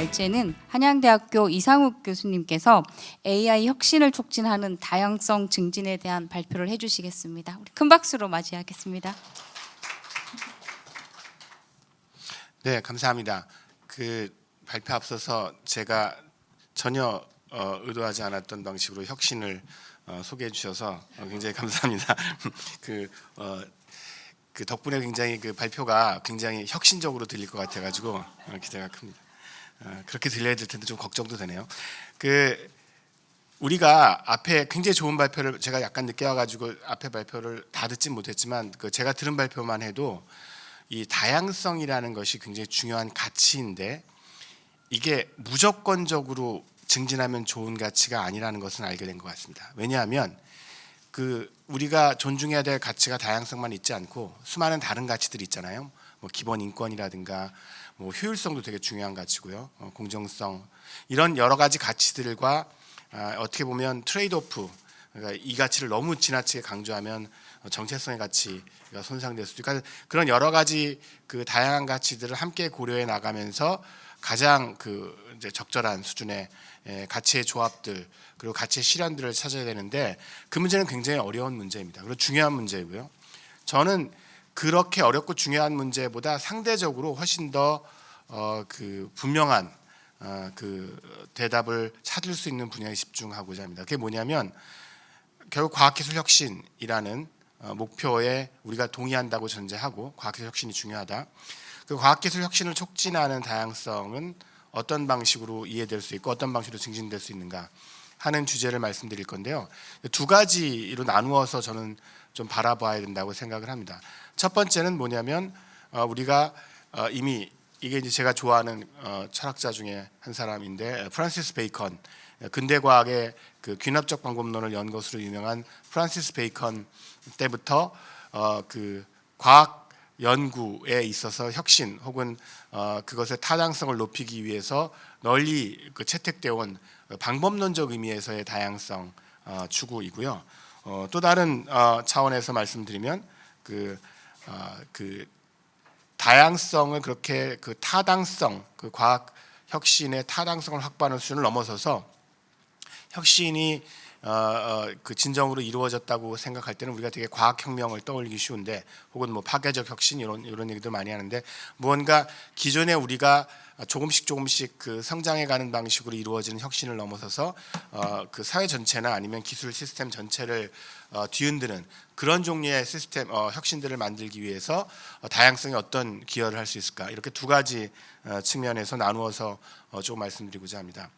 날짜에는 한양대학교 이상욱 교수님께서 AI 혁신을 촉진하는 다양성 증진에 대한 발표를 해주시겠습니다. 우리 큰 박수로 맞이하겠습니다. 네, 감사합니다. 그 발표 앞서서 제가 전혀 의도하지 않았던 방식으로 혁신을 소개해 주셔서 굉장히 감사합니다. 그 덕분에 굉장히 그 발표가 굉장히 혁신적으로 들릴 것 같아가지고 기대가 큽니다. 그렇게 들려야 될 텐데 좀 걱정도 되네요. 그 우리가 앞에 굉장히 좋은 발표를 제가 약간 늦게 와가지고 앞에 발표를 다 듣진 못했지만 그 제가 들은 발표만 해도 이 다양성이라는 것이 굉장히 중요한 가치인데 이게 무조건적으로 증진하면 좋은 가치가 아니라는 것은 알게 된 것 같습니다. 왜냐하면 그 우리가 존중해야 될 가치가 다양성만 있지 않고 수많은 다른 가치들이 있잖아요. 뭐 기본 인권이라든가 뭐 효율성도 되게 중요한 가치고요. 공정성 이런 여러 가지 가치들과 어떻게 보면 트레이드오프 그러니까 이 가치를 너무 지나치게 강조하면 정체성의 가치가 손상될 수도 있고 그런 여러 가지 그 다양한 가치들을 함께 고려해 나가면서 가장 그 이제 적절한 수준의 가치의 조합들 그리고 가치의 실현들을 찾아야 되는데 그 문제는 굉장히 어려운 문제입니다. 그리고 중요한 문제이고요. 저는 그렇게 어렵고 중요한 문제보다 상대적으로 훨씬 더 그 분명한 그 대답을 찾을 수 있는 분야에 집중하고자 합니다. 그게 뭐냐면 결국 과학기술 혁신이라는 목표에 우리가 동의한다고 전제하고 과학기술 혁신이 중요하다. 그 과학기술 혁신을 촉진하는 다양성은 어떤 방식으로 이해될 수 있고 어떤 방식으로 증진될 수 있는가 하는 주제를 말씀드릴 건데요. 두 가지로 나누어서 저는 좀 바라봐야 된다고 생각을 합니다. 첫 번째는 뭐냐면 우리가 이미 이게 이제 제가 좋아하는 철학자 중에 한 사람인데 프란시스 베이컨 근대 과학의 그 귀납적 방법론을 연 것으로 유명한 프란시스 베이컨 때부터 그 과학 연구에 있어서 혁신 혹은 그것의 타당성을 높이기 위해서 널리 그 채택되어 온 방법론적 의미에서의 다양성 추구이고요. 또 다른 차원에서 말씀드리면 그 다양성을 그렇게 그 타당성 그 과학 혁신의 타당성을 확보하는 수준을 넘어서서 혁신이 그 진정으로 이루어졌다고 생각할 때는 우리가 되게 과학혁명을 떠올리기 쉬운데 혹은 뭐 파괴적 혁신 이런 얘기들 많이 하는데 무언가 기존에 우리가 조금씩 그 성장해가는 방식으로 이루어지는 혁신을 넘어서서 그 사회 전체나 아니면 기술 시스템 전체를 뒤흔드는 그런 종류의 시스템 혁신들을 만들기 위해서 다양성이 어떤 기여를 할 수 있을까 이렇게 두 가지 측면에서 나누어서 조금 말씀드리고자 합니다.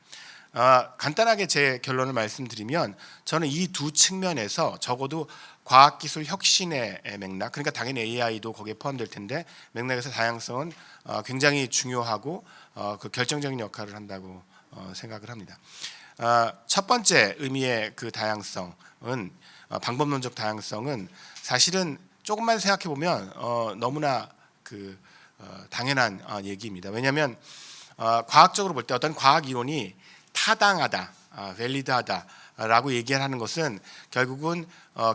간단하게 제 결론을 말씀드리면 저는 이 두 측면에서 적어도 과학기술 혁신의 맥락 그러니까 당연히 AI도 거기에 포함될 텐데 맥락에서 다양성은 굉장히 중요하고 그 결정적인 역할을 한다고 생각을 합니다. 첫 번째 의미의 그 다양성은 방법론적 다양성은 사실은 조금만 생각해 보면 너무나 그 당연한 얘기입니다. 왜냐하면 과학적으로 볼 때 어떤 과학 이론이 타당하다, 밸리드하다라고 얘기하는 것은 결국은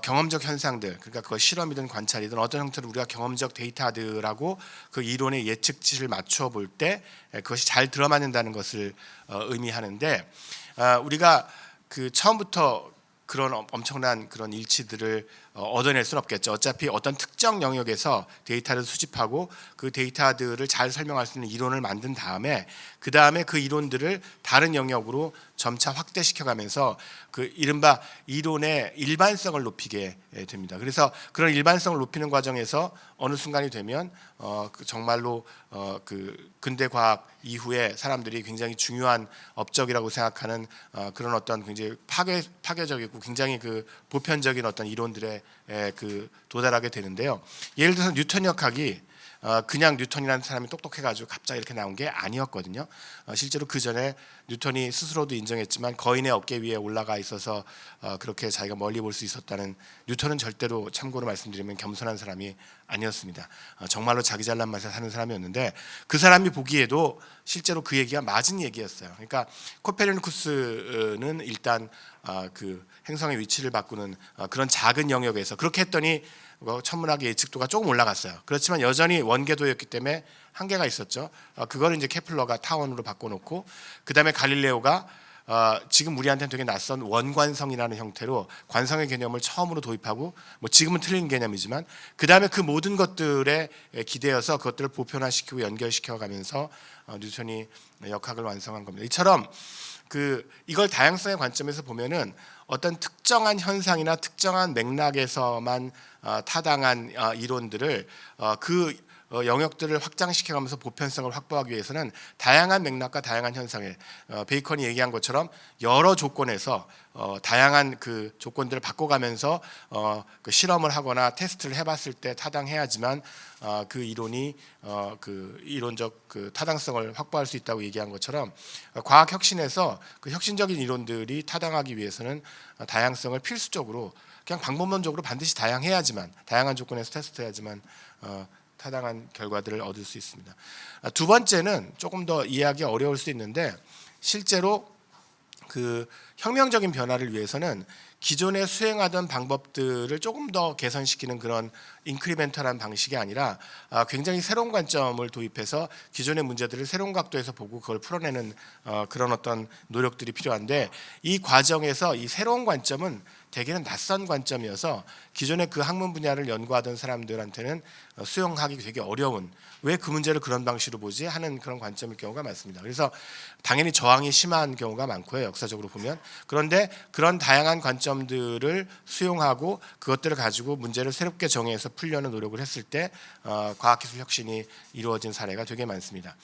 경험적 현상들, 그러니까 그걸 실험이든 관찰이든 어떤 형태로 우리가 경험적 데이터들하고 그 이론의 예측치를 맞춰 볼 때 그것이 잘 들어맞는다는 것을 의미하는데 우리가 그 처음부터 그런 엄청난 그런 일치들을 얻어낼 수는 없겠죠. 어차피 어떤 특정 영역에서 데이터를 수집하고 그 데이터들을 잘 설명할 수 있는 이론을 만든 다음에 그 다음에 그 이론들을 다른 영역으로 점차 확대시켜가면서 그 이른바 이론의 일반성을 높이게 됩니다. 그래서 그런 일반성을 높이는 과정에서 어느 순간이 되면 정말로 그 근대 과학 이후에 사람들이 굉장히 중요한 업적이라고 생각하는 그런 어떤 굉장히 파괴적이고 굉장히 그 보편적인 어떤 이론들에 그 도달하게 되는데요. 예를 들어서 뉴턴 역학이 그냥 뉴턴이라는 사람이 똑똑해가지고 갑자기 이렇게 나온 게 아니었거든요. 실제로 그 전에 뉴턴이 스스로도 인정했지만 거인의 어깨 위에 올라가 있어서 그렇게 자기가 멀리 볼 수 있었다는 뉴턴은 절대로 참고로 말씀드리면 겸손한 사람이 아니었습니다. 정말로 자기 잘난 맛에 사는 사람이었는데 그 사람이 보기에도 실제로 그 얘기가 맞은 얘기였어요. 그러니까 코페르니쿠스는 일단 그 행성의 위치를 바꾸는 그런 작은 영역에서 그렇게 했더니 천문학의 예측도가 조금 올라갔어요. 그렇지만 여전히 원궤도였기 때문에 한계가 있었죠. 그거를 이제 케플러가 타원으로 바꿔놓고 그다음에 갈릴레오가 지금 우리한테는 되게 낯선 원관성이라는 형태로 관성의 개념을 처음으로 도입하고 뭐 지금은 틀린 개념이지만 그 다음에 그 모든 것들에 기대어서 그것들을 보편화시키고 연결시켜가면서 뉴턴이 역학을 완성한 겁니다. 이처럼 이걸 다양성의 관점에서 보면은 어떤 특정한 현상이나 특정한 맥락에서만 타당한 이론들을 영역들을 확장시켜가면서 보편성을 확보하기 위해서는 다양한 맥락과 다양한 현상에 베이컨이 얘기한 것처럼 여러 조건에서 다양한 그 조건들을 바꿔가면서 그 실험을 하거나 테스트를 해봤을 때 타당해야지만 그 이론이 그 이론적 그 타당성을 확보할 수 있다고 얘기한 것처럼 과학 혁신에서 그 혁신적인 이론들이 타당하기 위해서는 다양성을 필수적으로 그냥 방법론적으로 반드시 다양한 조건에서 테스트해야지만 타당한 결과들을 얻을 수 있습니다. 두 번째는 조금 더 이해하기 어려울 수 있는데 실제로 그 혁명적인 변화를 위해서는 기존에 수행하던 방법들을 조금 더 개선시키는 그런 인크리멘탈한 방식이 아니라 굉장히 새로운 관점을 도입해서 기존의 문제들을 새로운 각도에서 보고 그걸 풀어내는 그런 어떤 노력들이 필요한데 이 과정에서 이 새로운 관점은 대개는 낯선 관점이어서 기존의 그 학문 분야를 연구하던 사람들한테는 수용하기 되게 어려운 왜 그 문제를 그런 방식으로 보지 하는 그런 관점일 경우가 많습니다. 그래서 당연히 저항이 심한 경우가 많고요. 역사적으로 보면. 그런데 그런 다양한 관점들을 수용하고 그것들을 가지고 문제를 새롭게 정의해서 풀려는 노력을 했을 때 과학기술 혁신이 이루어진 사례가 되게 많습니다.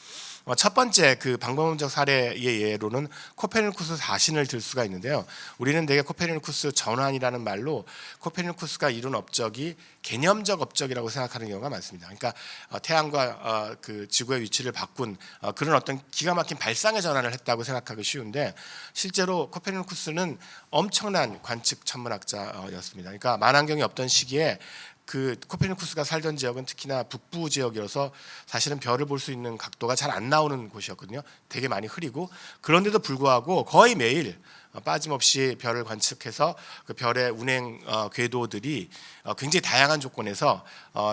첫 번째 그 방법론적 사례의 예로는 코페르니쿠스 자신을 들 수가 있는데요. 우리는 되게 코페르니쿠스 전환이라는 말로 코페르니쿠스가 이룬 업적이 개념적 업적이라고 생각하는 경우가 많습니다. 그러니까 태양과 그 지구의 위치를 바꾼 그런 어떤 기가 막힌 발상의 전환을 했다고 생각하기 쉬운데 실제로 코페르니쿠스는 엄청난 관측 천문학자였습니다. 그러니까 만환경이 없던 시기에 그 코페르니쿠스가 살던 지역은 특히나 북부 지역이어서 사실은 별을 볼 수 있는 각도가 잘 안 나오는 곳이었거든요. 되게 많이 흐리고 그런데도 불구하고 거의 매일 빠짐없이 별을 관측해서 그 별의 운행 궤도들이 굉장히 다양한 조건에서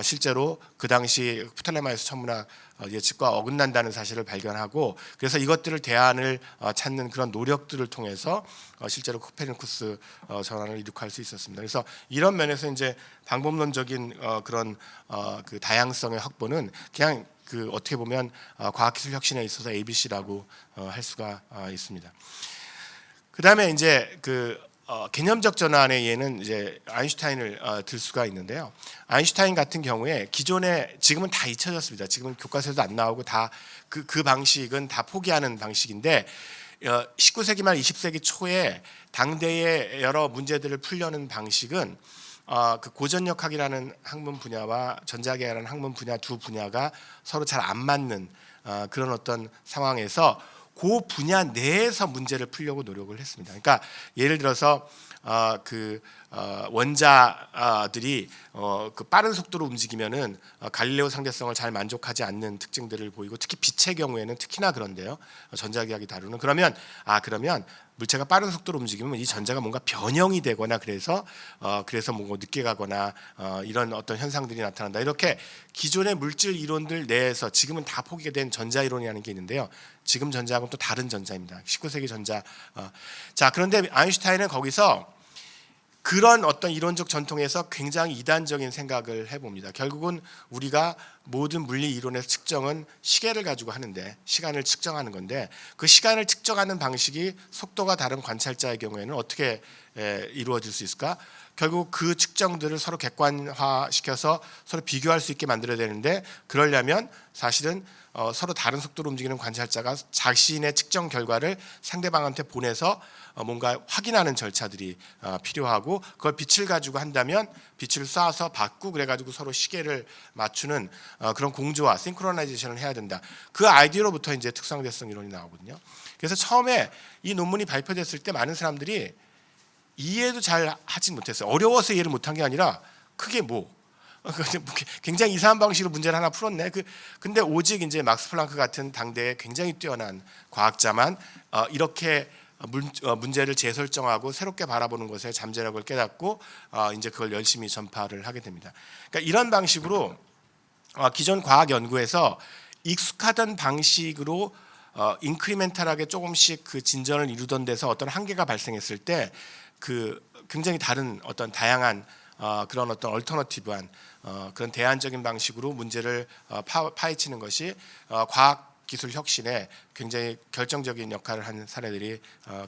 실제로 그 당시 프톨레마이오스 천문학 예측과 어긋난다는 사실을 발견하고 그래서 이것들을 대안을 찾는 그런 노력들을 통해서 실제로 코페르니쿠스 전환을 이룩할 수 있었습니다. 그래서 이런 면에서 이제 방법론적인 그런 그 다양성의 확보는 그냥 그 어떻게 보면 과학기술 혁신에 있어서 ABC라고 할 수가 있습니다. 그다음에 이제 개념적 전환의 예는 이제 아인슈타인을 들 수가 있는데요. 아인슈타인 같은 경우에 기존에 지금은 다 잊혀졌습니다. 지금은 교과서에도 안 나오고 다 그 방식은 다 포기하는 방식인데 19세기 말 20세기 초에 당대의 여러 문제들을 풀려는 방식은 그 고전역학이라는 학문 분야와 전자계라는 학문 분야 두 분야가 서로 잘 안 맞는 그런 어떤 상황에서 그 분야 내에서 문제를 풀려고 노력을 했습니다. 그러니까 예를 들어서 원자들이 그 빠른 속도로 움직이면은 갈릴레오 상대성을 잘 만족하지 않는 특징들을 보이고 특히 빛의 경우에는 특히나 그런데요. 전자기학이 다루는 그러면 물체가 빠른 속도로 움직이면 이 전자가 뭔가 변형이 되거나 그래서 뭔가 늦게 가거나 이런 어떤 현상들이 나타난다. 이렇게 기존의 물질 이론들 내에서 지금은 다 포기가 된 전자 이론이라는 게 있는데요. 지금 전자하고는 또 다른 전자입니다. 19세기 전자. 자, 그런데 아인슈타인은 거기서 그런 어떤 이론적 전통에서 굉장히 이단적인 생각을 해봅니다. 결국은 우리가 모든 물리 이론의 측정은 시계를 가지고 하는데 시간을 측정하는 건데 그 시간을 측정하는 방식이 속도가 다른 관찰자의 경우에는 어떻게 이루어질 수 있을까? 결국 그 측정들을 서로 객관화시켜서 서로 비교할 수 있게 만들어야 되는데 그러려면 사실은 서로 다른 속도로 움직이는 관찰자가 자신의 측정 결과를 상대방한테 보내서 뭔가 확인하는 절차들이 필요하고 그걸 빛을 가지고 한다면 빛을 쏴서 받고 그래가지고 서로 시계를 맞추는 그런 공조화, 싱크로나이제이션을 해야 된다. 그 아이디어로부터 이제 특성대성 이론이 나오거든요. 그래서 처음에 이 논문이 발표됐을 때 많은 사람들이 이해도 잘 하지 못했어요. 어려워서 이해를 못한 게 아니라 그게 굉장히 이상한 방식으로 문제를 하나 풀었네. 근데 오직 이제 막스 플랑크 같은 당대에 굉장히 뛰어난 과학자만 이렇게 문제를 재설정하고 새롭게 바라보는 것에 잠재력을 깨닫고 이제 그걸 열심히 전파를 하게 됩니다. 그러니까 이런 방식으로 기존 과학 연구에서 익숙하던 방식으로 인크리멘탈하게 조금씩 그 진전을 이루던 데서 어떤 한계가 발생했을 때 그 굉장히 다른 어떤 다양한 그런 어떤 얼터너티브한 그런 대안적인 방식으로 문제를 파헤치는 것이 과학 기술 혁신에 굉장히 결정적인 역할을 한 사례들이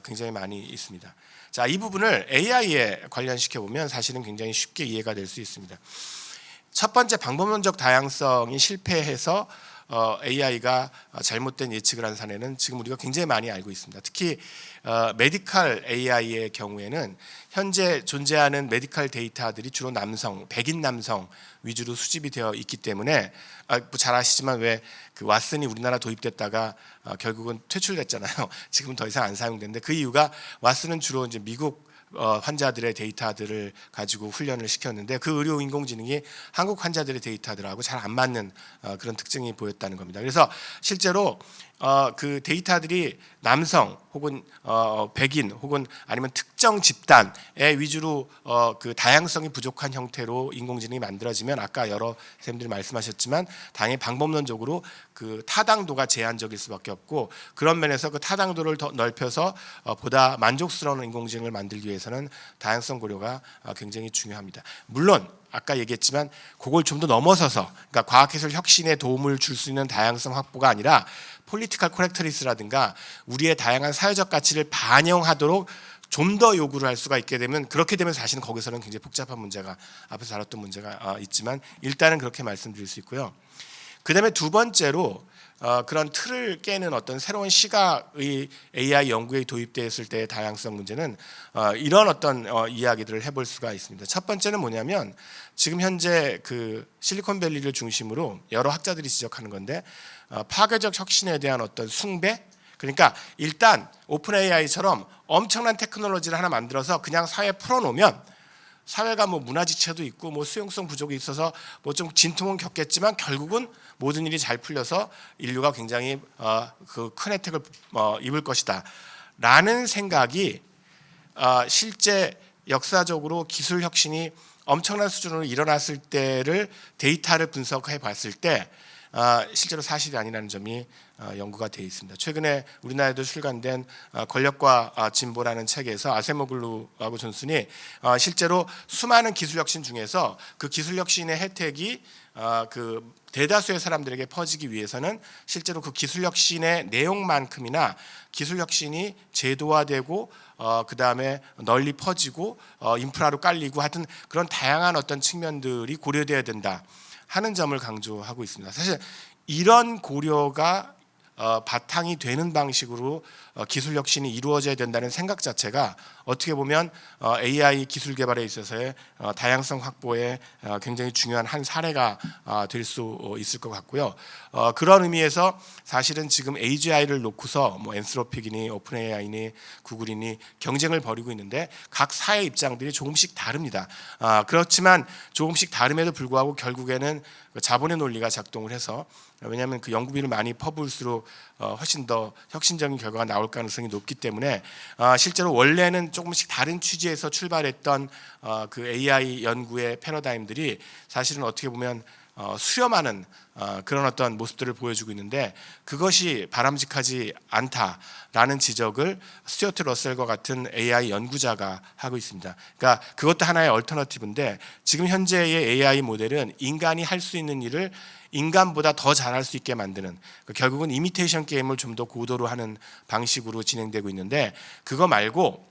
굉장히 많이 있습니다. 자, 이 부분을 AI에 관련시켜 보면 사실은 굉장히 쉽게 이해가 될 수 있습니다. 첫 번째, 방법론적 다양성이 실패해서 AI가 잘못된 예측을 한 사례는 지금 우리가 굉장히 많이 알고 있습니다. 특히 메디컬 AI의 경우에는 현재 존재하는 메디컬 데이터들이 주로 남성, 백인 남성 위주로 수집이 되어 있기 때문에 뭐 잘 아시지만 왜 그 왓슨이 우리나라 도입됐다가 결국은 퇴출됐잖아요. 지금 더 이상 안 사용되는데 그 이유가 왓슨은 주로 이제 미국 환자들의 데이터들을 가지고 훈련을 시켰는데 그 의료 인공지능이 한국 환자들의 데이터들하고 잘 안 맞는 그런 특징이 보였다는 겁니다. 그래서 실제로 그 데이터들이 남성 혹은 백인 혹은 아니면 특정 집단의 위주로 그 다양성이 부족한 형태로 인공지능이 만들어지면 아까 여러 선생님들이 말씀하셨지만 당연히 방법론적으로 그 타당도가 제한적일 수밖에 없고 그런 면에서 그 타당도를 더 넓혀서 보다 만족스러운 인공지능을 만들기 위해서는 다양성 고려가 굉장히 중요합니다. 물론 아까 얘기했지만 그걸 좀 더 넘어서서 그러니까 과학기술 혁신에 도움을 줄 수 있는 다양성 확보가 아니라 폴리티컬 코렉트리스라든가 우리의 다양한 사회적 가치를 반영하도록 좀 더 요구를 할 수가 있게 되면 그렇게 되면 사실은 거기서는 굉장히 복잡한 문제가 앞에서 다뤘던 문제가 있지만 일단은 그렇게 말씀드릴 수 있고요. 그다음에 두 번째로 그런 틀을 깨는 어떤 새로운 시각의 AI 연구에 도입되었을 때의 다양성 문제는 이런 어떤 이야기들을 해볼 수가 있습니다. 첫 번째는 뭐냐면 지금 현재 그 실리콘밸리를 중심으로 여러 학자들이 지적하는 건데 파괴적 혁신에 대한 어떤 숭배 그러니까 일단 오픈 AI처럼 엄청난 테크놀로지를 하나 만들어서 그냥 사회에 풀어놓으면 사회가 뭐 문화지체도 있고 뭐 수용성 부족이 있어서 뭐 좀 진통은 겪겠지만 결국은 모든 일이 잘 풀려서 인류가 굉장히 그 큰 혜택을 입을 것이다라는 생각이 실제 역사적으로 기술 혁신이 엄청난 수준으로 일어났을 때를 데이터를 분석해 봤을 때 실제로 사실이 아니라는 점이 연구가 되어 있습니다. 최근에 우리나라에도 출간된 권력과 진보라는 책에서 아세모글루하고 존슨이 실제로 수많은 기술 혁신 중에서 그 기술 혁신의 혜택이 그 대다수의 사람들에게 퍼지기 위해서는 실제로 그 기술 혁신의 내용만큼이나 기술 혁신이 제도화되고 그 다음에 널리 퍼지고 인프라로 깔리고 하여튼 그런 다양한 어떤 측면들이 고려돼야 된다 하는 점을 강조하고 있습니다. 사실 이런 고려가 바탕이 되는 방식으로 기술 혁신이 이루어져야 된다는 생각 자체가 어떻게 보면 AI 기술 개발에 있어서의 다양성 확보에 굉장히 중요한 한 사례가 될 수 있을 것 같고요. 그런 의미에서 사실은 지금 AGI를 놓고서 뭐 엔스로픽이니 오픈 AI니 구글이니 경쟁을 벌이고 있는데 각 사의 입장들이 조금씩 다릅니다. 그렇지만 조금씩 다름에도 불구하고 결국에는 자본의 논리가 작동을 해서 왜냐하면 그 연구비를 많이 퍼부을수록 훨씬 더 혁신적인 결과가 나올 가능성이 높기 때문에 실제로 원래는 조금씩 다른 취지에서 출발했던 그 AI 연구의 패러다임들이 사실은 어떻게 보면 수렴하는 그런 어떤 모습들을 보여주고 있는데 그것이 바람직하지 않다라는 지적을 스튜어트 러셀과 같은 AI 연구자가 하고 있습니다. 그러니까 그것도 하나의 얼터너티브인데 지금 현재의 AI 모델은 인간이 할 수 있는 일을 인간보다 더 잘할 수 있게 만드는 결국은 이미테이션 게임을 좀 더 고도로 하는 방식으로 진행되고 있는데 그거 말고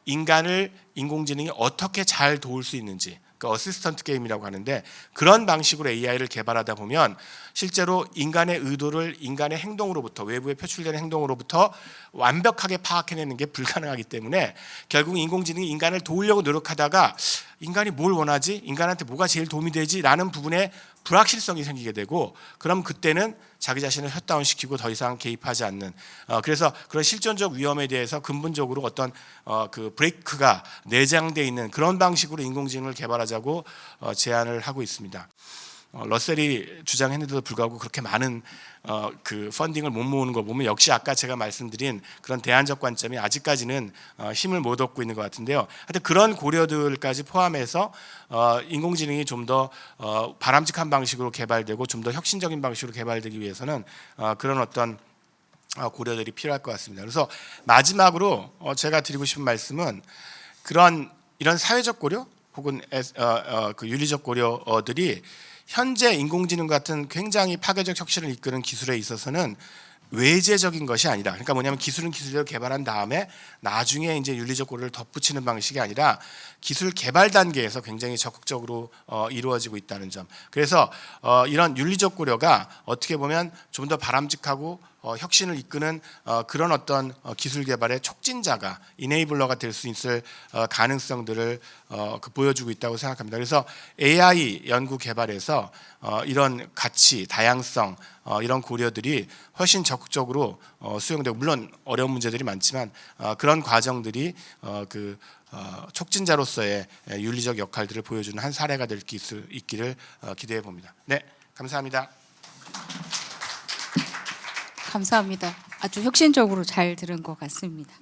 인간을 인공지능이 어떻게 잘 도울 수 있는지 그 어시스턴트 게임이라고 하는데 그런 방식으로 AI를 개발하다 보면 실제로 인간의 의도를 인간의 행동으로부터 외부에 표출되는 행동으로부터 완벽하게 파악해내는 게 불가능하기 때문에 결국 인공지능이 인간을 도우려고 노력하다가 인간이 뭘 원하지? 인간한테 뭐가 제일 도움이 되지? 라는 부분에 불확실성이 생기게 되고 그럼 그때는 자기 자신을 셧다운시키고 더 이상 개입하지 않는 그래서 그런 실존적 위험에 대해서 근본적으로 어떤 그 브레이크가 내장되어 있는 그런 방식으로 인공지능을 개발하자고 제안을 하고 있습니다. 러셀이 주장했는데도 불구하고 그렇게 많은 그 펀딩을 못 모으는 거 보면 역시 아까 제가 말씀드린 그런 대안적 관점이 아직까지는 힘을 못 얻고 있는 것 같은데요. 하여튼 그런 고려들까지 포함해서 인공지능이 좀 더 바람직한 방식으로 개발되고 좀 더 혁신적인 방식으로 개발되기 위해서는 그런 어떤 고려들이 필요할 것 같습니다. 그래서 마지막으로 제가 드리고 싶은 말씀은 이런 사회적 고려 혹은 그 윤리적 고려들이 현재 인공지능 같은 굉장히 파괴적 혁신을 이끄는 기술에 있어서는 외재적인 것이 아니라, 그러니까 뭐냐면 기술은 기술대로 개발한 다음에 나중에 이제 윤리적 고려를 덧붙이는 방식이 아니라 기술 개발 단계에서 굉장히 적극적으로 이루어지고 있다는 점. 그래서 이런 윤리적 고려가 어떻게 보면 좀 더 바람직하고 혁신을 이끄는 그런 어떤 기술 개발의 촉진자가 이네이블러가 될 수 있을 가능성들을 보여주고 있다고 생각합니다. 그래서 AI 연구 개발에서 이런 가치, 다양성 이런 고려들이 훨씬 적극적으로 수용되고, 물론 어려운 문제들이 많지만 그런 과정들이 촉진자로서의 윤리적 역할들을 보여주는 한 사례가 될 수 있기를 기대해 봅니다. 네, 감사합니다. 감사합니다. 아주 혁신적으로 잘 들은 것 같습니다.